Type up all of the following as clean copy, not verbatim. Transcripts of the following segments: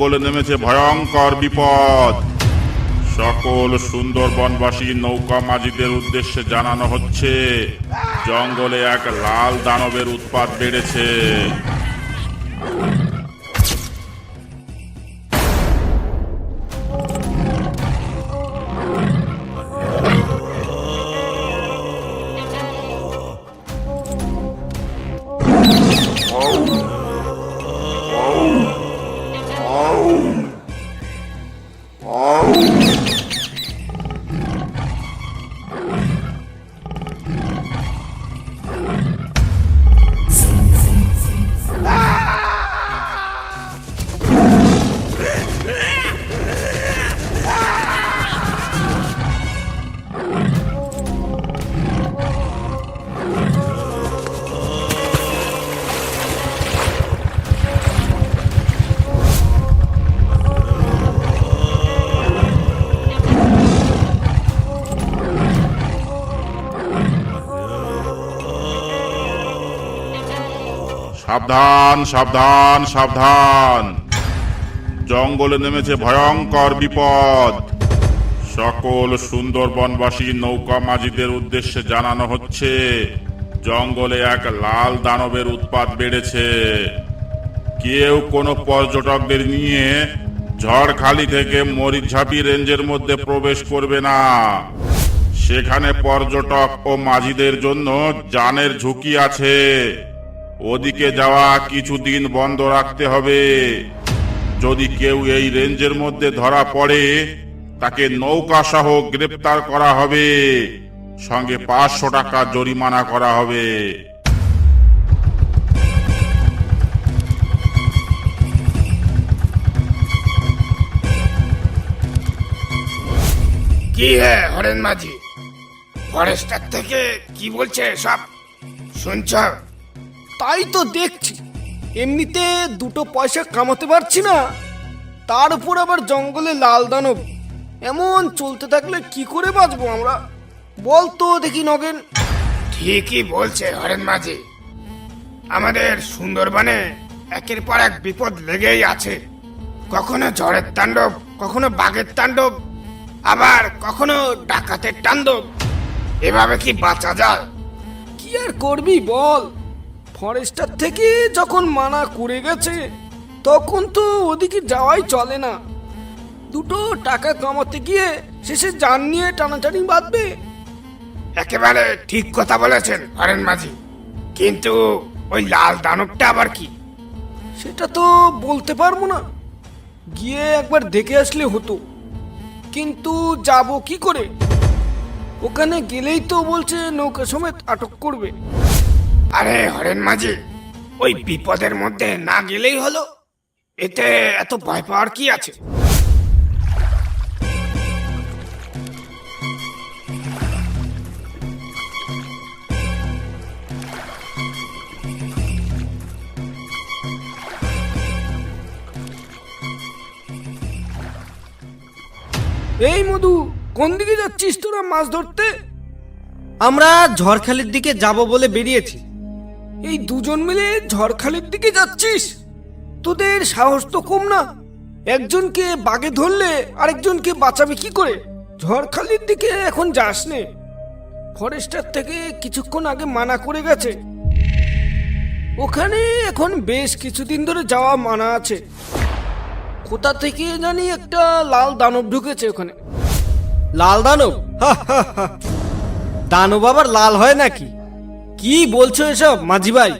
জঙ্গলে নেমেছে ভয়ঙ্কর বিপদ। সকল সুন্দরবনবাসী নৌকা মাঝিদের উদ্দেশ্যে জানানো হচ্ছে, জঙ্গলে এক লাল দানবের উৎপাত বেড়েছে। সাবধান সাবধান সাবধান, জঙ্গলে নেমেছে ভয়ঙ্কর বিপদ। সকল সুন্দরবনবাসী নৌকা মাঝিদের উদ্দেশ্যে জানানো হচ্ছে, জঙ্গলে এক লাল দানবের উৎপাত বেড়েছে। কেউ কোনো পর্যটকদের নিয়ে ঝড়খালি থেকে মরিচঝাপি রেঞ্জের মধ্যে প্রবেশ করবে না। সেখানে পর্যটক ও মাঝিদের জন্য জানের ঝুঁকি আছে। ওদিকে যাওয়া কিছুদিন বন্ধ রাখতে হবে। যদি কেউ এই রেঞ্জের মধ্যে ধরা পড়ে, তাকে নৌকা সহ গ্রেপ্তার করা হবে, সঙ্গে 500 টাকা জরিমানা করা হবে। কি হে হরেন মাঝি, ফরেস্টার থেকে কি বলছে সব শুনছ? তাই তো দেখছি, এমনিতে দুটো পয়সা কামাতে পারছি না, তার উপর আবার জঙ্গলে লাল দানব। এমন চলতে থাকলে কি করে বাঁচবো আমরা, বল তো দেখি নগেন। ঠিকই বলছে হরেন মাঝি, আমাদের সুন্দরবনে একের পর এক বিপদ লেগেই আছে। কখনো ঝড়ের তাণ্ডব, কখনো বাঘের তাণ্ডব, আবার কখনো ডাকাতের তাণ্ডব। এভাবে কি বাঁচা যায়? কি আর করবি বল, ফরেস্টার থেকে যখন মানা করে গেছে তখন তো ওদিকে যাওয়াই চলে না। দুটো টাকা কামাতে গিয়ে শেষে জান নিয়ে টানাটানি বাঁধবে। একেবারে ঠিক কথা বলেছেন হরেন মাঝি, কিন্তু ওই লাল দানবটা আবার কি? সেটা তো বলতে পারবো না, গিয়ে একবার দেখে আসলে হতো। কিন্তু যাব কি করে? ওখানে গেলেই তো বলছে নৌকা সমেত আটক করবে। আরে হরেন মাঝি, ওই বিপদের মধ্যে না গেলেই হলো, এতে এত ভয় পাওয়ার কি আছে? এই মধু, কোন দিকে যাচ্ছিস তোরা মাছ ধরতে? আমরা ঝড়খালির দিকে যাব বলে বেরিয়েছি। এই দুজন মিলে ঝড়খালির দিকে যাচ্ছিস? তোদের সাহস তো কম না, একজনকে বাগে ধরলে আরেকজনকে বাঁচাবে কি করে? ঝড়খালির দিকে এখন যাস নে, ফরেস্টার থেকে কিছুক্ষণ আগে মানা করে গেছে। ওখানে এখন বেশ কিছুদিন ধরে যাওয়া মানা আছে। কোথা থেকে জানি একটা লাল দানব ঢুকেছে ওখানে। লাল দানব? দানব আবার লাল হয় নাকি? কি বলছো এসব মাঝি ভাই?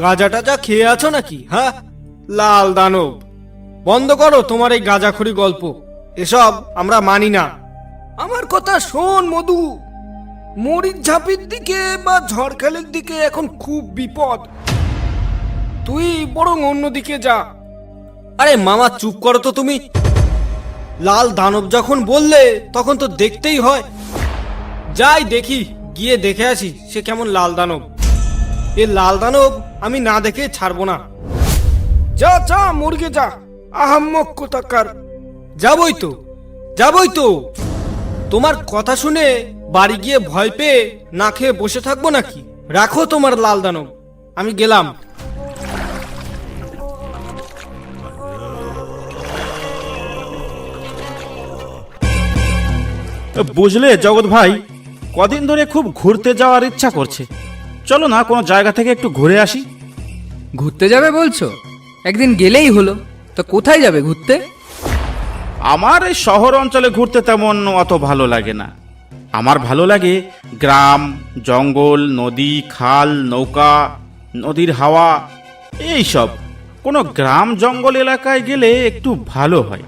গাঁজা টাজা খেয়ে আছো নাকি? হ্যাঁ, লাল দানব বন্ধ করো তোমার এই গাঁজাখড়ি গল্প, এসব আমরা মানি না। আমার কথা শোন মধু, মরিচঝাপির দিকে বা ঝড়খালির দিকে এখন খুব বিপদ, তুই বরং অন্যদিকে যা। আরে মামা চুপ করো তো তুমি। লাল দানব যখন বললে তখন তো দেখতেই হয়। যাই দেখি, গিয়ে দেখে আসি সে কেমন লাল দানব। এ লাল দানব আমি না দেখে ছাড়বো না। যা যা মুরগে যা, আহাম্মক কোথাকার। যাবই তো, যাবই তো। তোমার কথা শুনে বাড়ি গিয়ে ভয় পেয়ে না খেয়ে বসে থাকবো নাকি? রাখো তোমার লাল দানব, আমি গেলাম। বুঝলে জগৎ ভাই, কদিন ধরে খুব ঘুরতে যাওয়ার ইচ্ছা করছে। চলো না কোনো জায়গা থেকে একটু ঘুরে আসি। ঘুরতে যাবে বলছো? একদিন গেলেই হলো। তা কোথায় যাবে ঘুরতে? আমার এই শহর অঞ্চলে ঘুরতে তেমন অত ভালো লাগে না। আমার ভালো লাগে গ্রাম, জঙ্গল, নদী, খাল, নৌকা, নদীর হাওয়া, এই সব। কোনো গ্রাম জঙ্গল এলাকায় গেলে একটু ভালো হয়।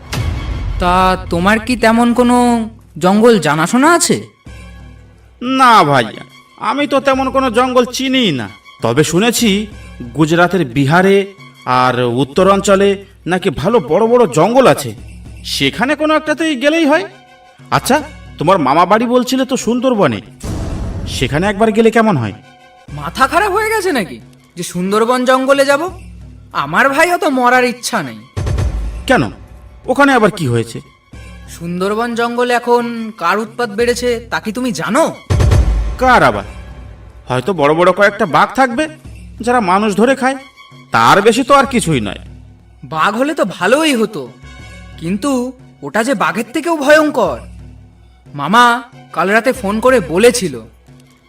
তা তোমার কি তেমন কোনো জঙ্গল জানাশোনা আছে? না ভাই, আমি তো তেমন কোনো জঙ্গল চিনিই না। তবে শুনেছি গুজরাতের বিহারে আর উত্তরাঞ্চলে নাকি ভালো বড় বড় জঙ্গল আছে। সেখানে কোনো একটাতেই গেলেই হয়। আচ্ছা, তোমার মামা বাড়ি বলছিলে তো সুন্দরবনে, সেখানে একবার গেলে কেমন হয়? মাথা খারাপ হয়ে গেছে নাকি যে সুন্দরবন জঙ্গলে যাব? আমার ভাইও তো মরার ইচ্ছা নেই। কেন, ওখানে আবার কি হয়েছে? সুন্দরবন জঙ্গলে এখন কার উৎপাত বেড়েছে তা কি তুমি জানো? কার আবার? হয়তো বড় বড় কয়েকটা বাঘ থাকবে যারা মানুষ ধরে খায়, তার বেশি তো আর কিছুই নয়। বাঘ হলে তো ভালোই হতো, কিন্তু ওটা যে বাঘের থেকেও ভয়ঙ্কর। মামা কাল রাতে ফোন করে বলেছিল।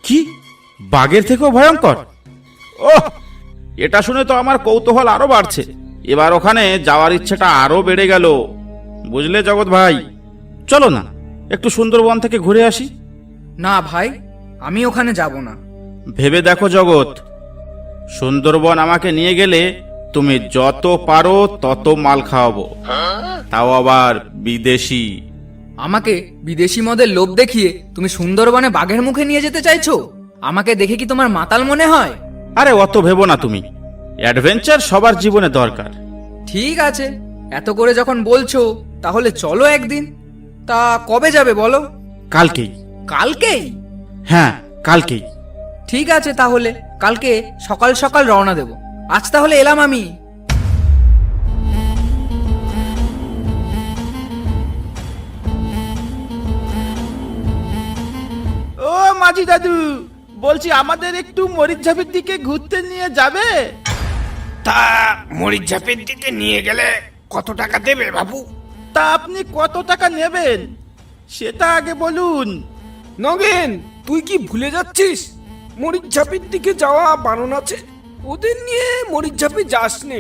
কি, বাঘের থেকেও ভয়ঙ্কর? ওহ, এটা শুনে তো আমার কৌতূহল আরো বাড়ছে। এবার ওখানে যাওয়ার ইচ্ছেটা আরো বেড়ে গেল। বুঝলে জগৎ ভাই, চলো না একটু সুন্দরবন থেকে ঘুরে আসি। না ভাই, আমি ওখানে যাব না। ভেবে দেখো জগৎ, সুন্দরবন আমাকে নিয়ে গেলে তুমি যত পারো তত মাল খাওয়াবো, তাও আবার বিদেশি। আমাকে বিদেশি মদের লোভ দেখিয়ে তুমি সুন্দরবনে বাঘের মুখে নিয়ে যেতে চাইছো? আমাকে দেখে কি তোমার মাতাল মনে হয়? আরে অত ভেবো না তুমি, অ্যাডভেঞ্চার সবার জীবনে দরকার। ঠিক আছে, এত করে যখন বলছো তাহলে চলো একদিন। তা কবে যাবে বলো? কালকেই। কালকেই? হ্যাঁ, কালকেই। ঠিক আছে, তাহলে কালকে সকাল সকাল রওনা দেব। আজ তাহলে এলাম আমি। ও মাঝি দাদু, বলছি আমাদের একটু মরিচঝাপের দিকে ঘুরতে নিয়ে যাবে? তা মরিচঝাপের দিকে নিয়ে গেলে কত টাকা দেবে বাবু? তা আপনি কত টাকা নেবেন সেটা আগে বলুন। নগেন, তুই কি ভুলে যাচ্ছিস মরিচঝাপির দিকে যাওয়া বারণ আছে? ওদের নিয়ে মরিচঝাপে যাস নে।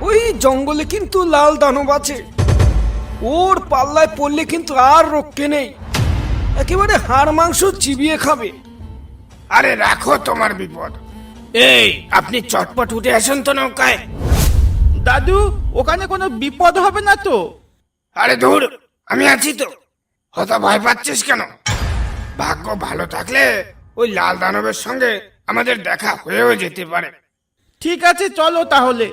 ওই জঙ্গলে কিন্তু লাল দানব আছে, ওর পাল্লায় পড়লে কিন্তু আর রক্ষে নেই, একেবারে হাড় মাংস চিবিয়ে খাবে। আরে রাখো তোমার বিপদ। এই, আপনি চটপট উঠে আসুন তো নৌকায়। দাদু, ওখানে কোনো বিপদ হবে না তো? আরে ধুর, আমি আছি তো, হয়তো ভয় পাচ্ছিস কেন? ভাগ্য ভালো থাকলে ওই লাল দানবের সঙ্গে আমাদের দেখা হয়েও যেতে পারে। ঠিক আছে, চলো তাহলে।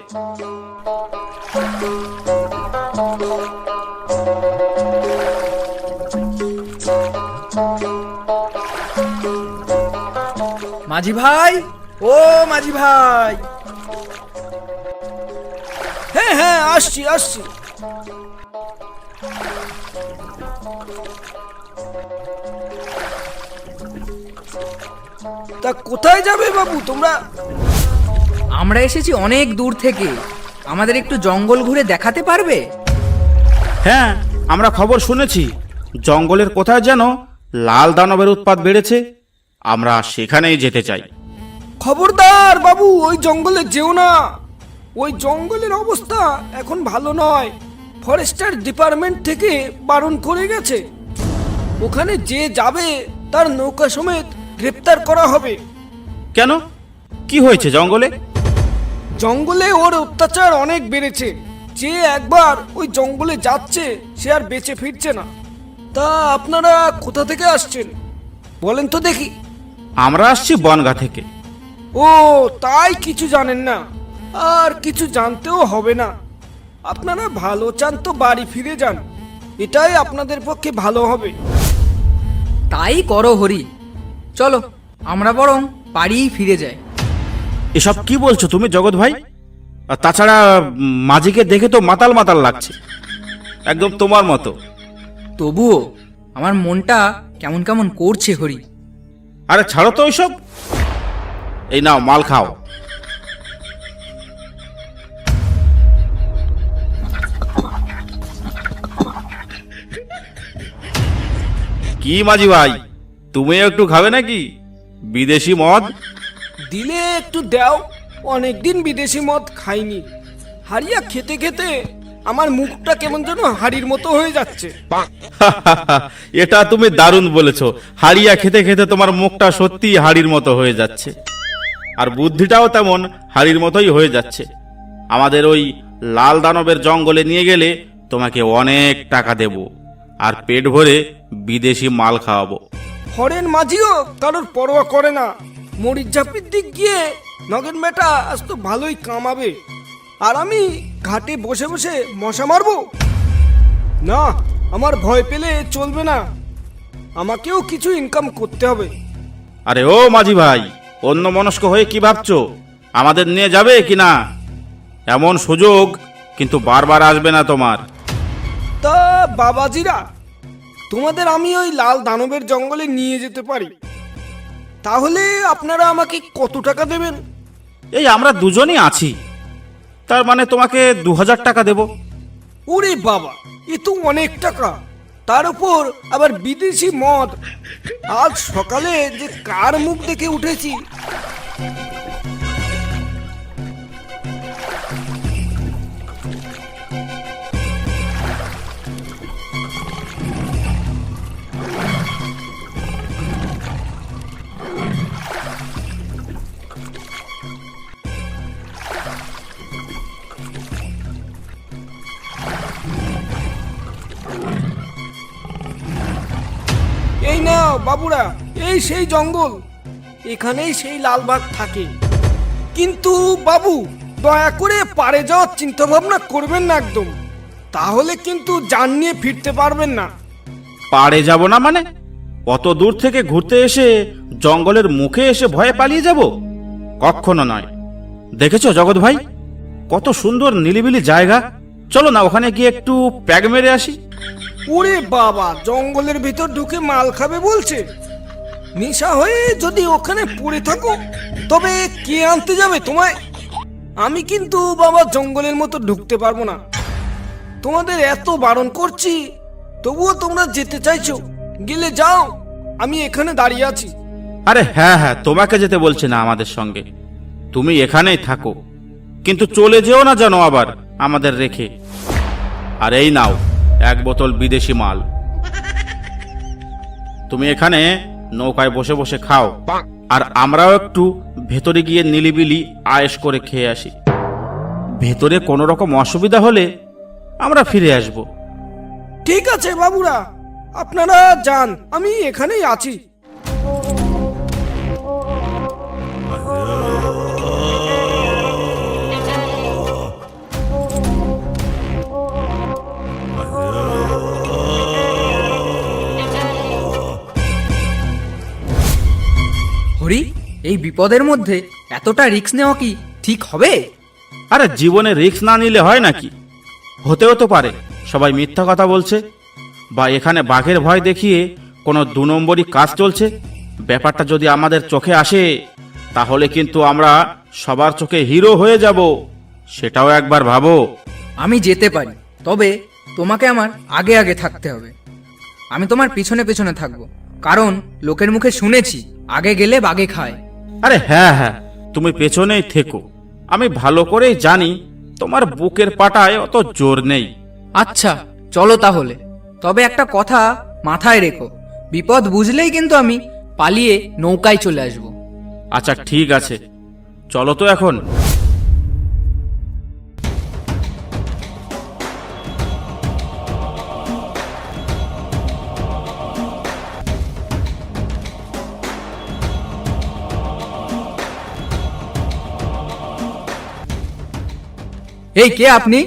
মাঝি ভাই, ও মাঝি ভাই। হ্যাঁ হ্যাঁ, আসছি আসছি। তা কোথায় যাবে বাবু তোমরা? আমরা এসেছি অনেক দূর থেকে, আমাদের একটু জঙ্গল ঘুরে দেখাতে পারবে? হ্যাঁ, আমরা খবর শুনেছি জঙ্গলের কোথায় যেন লাল দানবের উৎপাত বেড়েছে। আমরা সেখানেই যেতে চাই। খবরদার বাবু, ওই জঙ্গলে যেও না। ওই জঙ্গলের অবস্থা এখন ভালো নয়, ফরেস্টার ডিপার্টমেন্ট থেকে বারণ করে গেছে। ওখানে যে যাবে তার নৌকা সমেত গ্রেপ্তার করা হবে। কেন, কি হয়েছে জঙ্গলে? জঙ্গলে ওর অত্যাচার অনেক বেড়েছে। যে একবার ওই জঙ্গলে যাচ্ছে সে আর বেঁচে ফিরছে না। তা আপনারা কোথা থেকে আসছেন বলেন তো দেখি? আমরা আসছি বনগা থেকে। ও, তাই কিছু জানেন না, আর কিছু জানতেও হবে না। আপনারা ভালো চান তো বাড়ি ফিরে যান, এটাই আপনাদের পক্ষে ভালো হবে। তাই করো হরি, চলো আমরা বরং বাড়িই ফিরে যাই। এসব কি বলছো তুমি জগৎ ভাই? আর তাছাড়া মাঝিকে দেখে তো মাতাল মাতাল লাগছে, একদম তোমার মতো। তবুও আমার মনটা কেমন কেমন করছে হরি। আরে ছাড়ো তো ওইসব, এই নাও মাল খাও। কি মাঝি ভাই, তুমি একটু খাবে নাকি বিদেশি মদ? দিলে একটু দাও, অনেকদিন বিদেশি মদ খাইনি। হারিয়া খেতে খেতে আমার মুখটা কেমন যেন হাড়ির মতো হয়ে যাচ্ছে। এটা তুমি দারুণ বলেছো। হাড়িয়া খেতে খেতে তোমার মুখটা সত্যি হাড়ির মতো হয়ে যাচ্ছে, আর বুদ্ধিটাও তেমন হাড়ির মতোই হয়ে যাচ্ছে। আমাদের ওই লাল দানবের জঙ্গলে নিয়ে গেলে তোমাকে অনেক টাকা দেব, আর পেট ভরে বিদেশি মাল খাওয়াবো। হরেন মাঝিও কারোর পরোয়া করে না। মরিচ ঝাপির দিক গিয়ে নগেন বেটা আজ তো ভালোই কামাবে, আর আমি ঘাটে বসে বসে মশা মারবো? না, আমার ভয় পেলে চলবে না, আমাকেও কিছু ইনকাম করতে হবে। আরে ও মাঝি ভাই, অন্য মনস্ক হয়ে কি ভাবছো? আমাদের নিয়ে যাবে কি না? এমন সুযোগ কিন্তু বারবার আসবে না তোমার। তা বাবাজিরা, তোমাদের আমি ওই লাল দানবের জঙ্গলে নিয়ে যেতে পারি, তাহলে আপনারা আমাকে কত টাকা দেবেন? এই আমরা দুজনই আছি, তার মানে তোমাকে 2000 টাকা দেব। ওরে বাবা, এ তো অনেক টাকা, তার উপর আবার বিদেশি মদ। আজ সকালে যে কার মুখ দেখে উঠেছি। এই নাও বাবুরা, এই সেই জঙ্গল, এখানেই সেই লালবাগ থাকে। কিন্তু বাবু, দয়া করে পারে যাওয়ার চিন্তা ভাবনা করবেন না একদম, তাহলে কিন্তু জান নিয়ে ফিরতে পারবেন না। পাড়ে যাব না মানে? অত দূর থেকে ঘুরতে এসে জঙ্গলের মুখে এসে ভয়ে পালিয়ে যাব? কখনো নয়। দেখেছো জগৎ ভাই, কত সুন্দর নিলিবিলি জায়গা। চলো না ওখানে গিয়ে একটু প্যাগ মেরে আসি। ওরে বাবা, জঙ্গলের ভিতর ঢুকে মাল খাবে বলছে? নেশা হয়ে যদি ওখানে পড়ে থাকো, তবে কে আনতে যাবে তোমায়? আমি কিন্তু বাবা জঙ্গলের মতো ঢুকতে পারবো না। তোমাদের এত বারণ করছি, তবুও তোমরা যেতে চাইছো। গেলে যাও, আমি এখানে দাঁড়িয়ে আছি। আরে হ্যাঁ হ্যাঁ, তোমাকে যেতে বলছি না আমাদের সঙ্গে, তুমি এখানেই থাকো, কিন্তু চলে যেও না যেন আবার আমাদের রেখে। আর এই নাও 1 বোতল বিদেশি মাল, তুমি এখানে নৌকায় বসে বসে খাও, আর আমরাও একটু ভেতরে গিয়ে নিলিবিলি আয়েশ করে খেয়ে আসি। ভেতরে কোনো রকম অসুবিধা হলে আমরা ফিরে আসব। ঠিক আছে বাবুরা, আপনারা যান, আমি এখানেই আছি। হরি, এই বিপদের মধ্যে এতটা রিস্ক নেওয়া কি ঠিক হবে? আরে জীবনে রিস্ক না নিলে হয় নাকি? হতেও তো পারে সবাই মিথ্যা কথা বলছে, বা এখানে বাঘের ভয় দেখিয়ে কোনো 2 নম্বরই কাজ চলছে। ব্যাপারটা যদি আমাদের চোখে আসে, তাহলে কিন্তু আমরা সবার চোখে হিরো হয়ে যাব। সেটাও একবার ভাবো। আমি যেতে পারি, তবে তোমাকে আমার আগে আগে থাকতে হবে। আমি তোমার পিছনে পিছনে থাকবো, কারণ লোকের মুখে শুনেছি আগে গেলে বাগে খায়। আরে হ্যাঁ হ্যাঁ, তুমি পেছনেই থেকো। আমি ভালো করেই জানি তোমার বুকের পাটায় অত জোর নেই। আচ্ছা চলো তাহলে, তবে একটা কথা মাথায় রেখো, বিপদ বুঝলেই কিন্তু আমি পালিয়ে নৌকায় চলে আসব। আচ্ছা ঠিক আছে, চলো তো এখন। এই কে আপনি?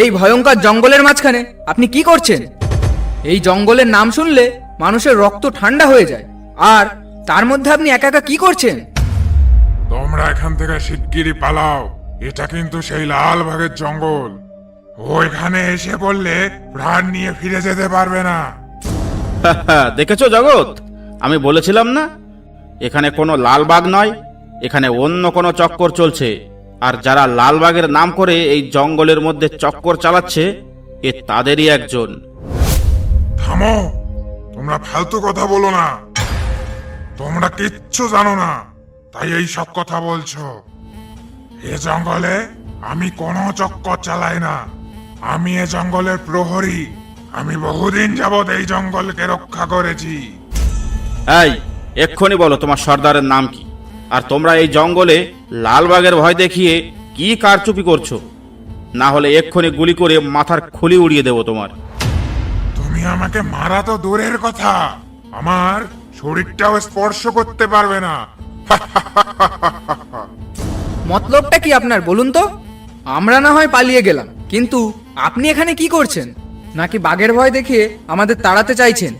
এই ভয়ঙ্কর জঙ্গলের মাঝখানে আপনি কি করছেন? এই জঙ্গলের নাম শুনলে মানুষের রক্ত ঠান্ডা হয়ে যায়, আর তার মধ্যে আপনি একা একা কি করছেন? তোমরা এখান থেকে শিগগিরই পালাও, এটা কিন্তু সেই লাল বাঘের জঙ্গল। ওইখানে এসে পড়লে প্রাণ নিয়ে ফিরে যেতে পারবে না। দেখেছো জগৎ, আমি বলেছিলাম না এখানে কোনো লাল বাঘ নয়, এখানে অন্য কোনো চক্কর চলছে। আর যারা লাল বাঘের নাম করে এই জঙ্গলের মধ্যে চক্কর চালাচ্ছে, এ তাদেরই একজন। থামো, তোমরা ফালতু কথা বলো না। তোমরা কিচ্ছু জানো না, তাই এই সব কথা বলছো। এ জঙ্গলে আমি কোনো চক্কর চালাই না। আমি এ জঙ্গলের প্রহরী। আমি বহুদিন যাবৎ এই জঙ্গলকে রক্ষা করেছি। এই এক্ষুনি বলো তোমার সর্দারের নাম কি, আর তোমরা এই জঙ্গলে লালবাগের ভয় দেখিয়ে কি কারচুপি করছো? না হলে এক্ষুনি গুলি করে মাথার খুলি উড়িয়ে দেবো তোমার। তুমি আমাকে মারা তো দূরের কথা, আমার শরীরটাও স্পর্শ করতে পারবে না। মতলবটা কি আপনার বলুন তো? আমরা না হয় পালিয়ে গেলাম, কিন্তু আপনি এখানে কি করছেন? নাকি বাঘের ভয় দেখিয়ে আমাদের তাড়াতে চাইছেন?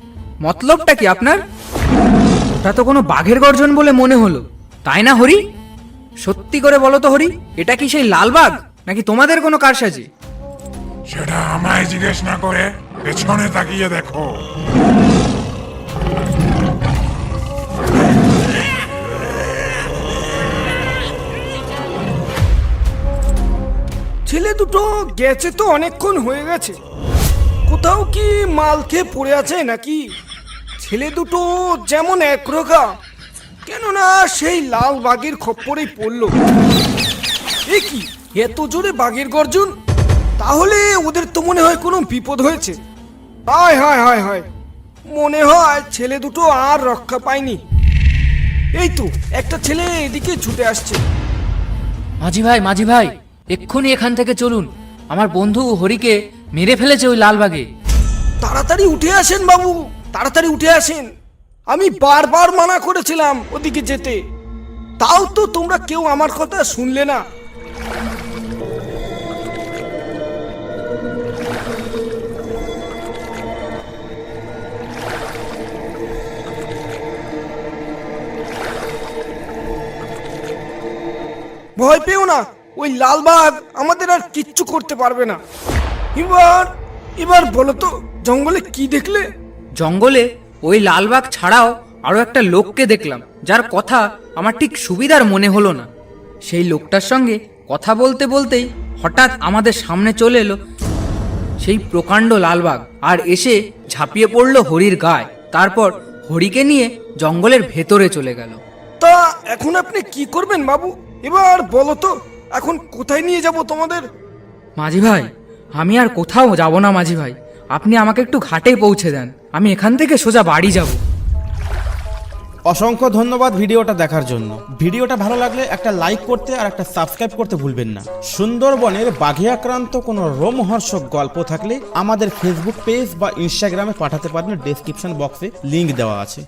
মতলবটা কি আপনার? ওটা তো কোনো বাঘের গর্জন বলে মনে হলো, তাই না হরি? সত্যি করে বলো তো হরি, এটা কি সেই লাল বাঘ নাকি তোমাদের কোনো কারসাজি? সেটা আমায় জিজ্ঞেস না করে পেছনে তাকিয়ে দেখো। ছেলে দুটো গেছে তো অনেকক্ষণ হয়ে গেছে, কোথাও কি মাল খেয়ে পড়ে আছে নাকি? ছেলে দুটো যেমন একরোগা, কেননা সেই লাল বাঘের খপ্পরেই পড়লো। এ কি এত জোরে বাঘের গর্জন? তাহলে ওদের তো মনে হয় কোনো বিপদ হয়েছে। হায় হায় হায় হায়, মনে হয় ছেলে দুটো আর রক্ষা পায়নি। এই তো একটা ছেলে এদিকে ছুটে আসছে। মাঝি ভাই, এক্ষুনি এখান থেকে চলুন। আমার বন্ধু হরিকে মেরে ফেলেছে ওই লালবাগে। তাড়াতাড়ি উঠে আসেন বাবু, তাড়াতাড়ি উঠে আসেন। আমি বারবার মানা করেছিলাম ওদিকে যেতে, তাও তো তোমরা কেউ আমার কথা শুনলে না। ভয় পেও না, ওই লালবাগ আমাদের আর কিচ্ছু করতে পারবে না। এবার বলো তো জঙ্গলে কি দেখলে? জঙ্গলে ওই লালবাগ ছাড়াও আরো একটা লোককে দেখলাম, যার কথা আমার ঠিক সুবিধার মনে হলো না। সেই লোকটার সঙ্গে কথা বলতে বলতেই হঠাৎ আমাদের সামনে চলে এলো সেই প্রকাণ্ড লালবাগ, আর এসে ঝাঁপিয়ে পড়লো হরির গায়ে। তারপর হরিকে নিয়ে জঙ্গলের ভেতরে চলে গেল। তা এখন আপনি কি করবেন বাবু? এবার বলো তো এখন কোথায় নিয়ে যাব তোমাদের? মাঝি ভাই, আমি আর কোথাও যাব না মাঝি ভাই, আপনি আমাকে একটু ঘাটে পৌঁছে দেন, আমি এখান থেকে সোজা বাড়ি যাব। অসংখ্য ধন্যবাদ ভিডিওটা দেখার জন্য। ভিডিওটা ভালো লাগলে একটা লাইক করতে আর একটা সাবস্ক্রাইব করতে ভুলবেন না। সুন্দরবনের বাঘে আক্রান্ত কোনো রোমহর্ষক গল্প থাকলে আমাদের ফেসবুক পেজ বা ইনস্টাগ্রামে পাঠাতে পারেন, ডেসক্রিপশন বক্সে লিংক দেওয়া আছে।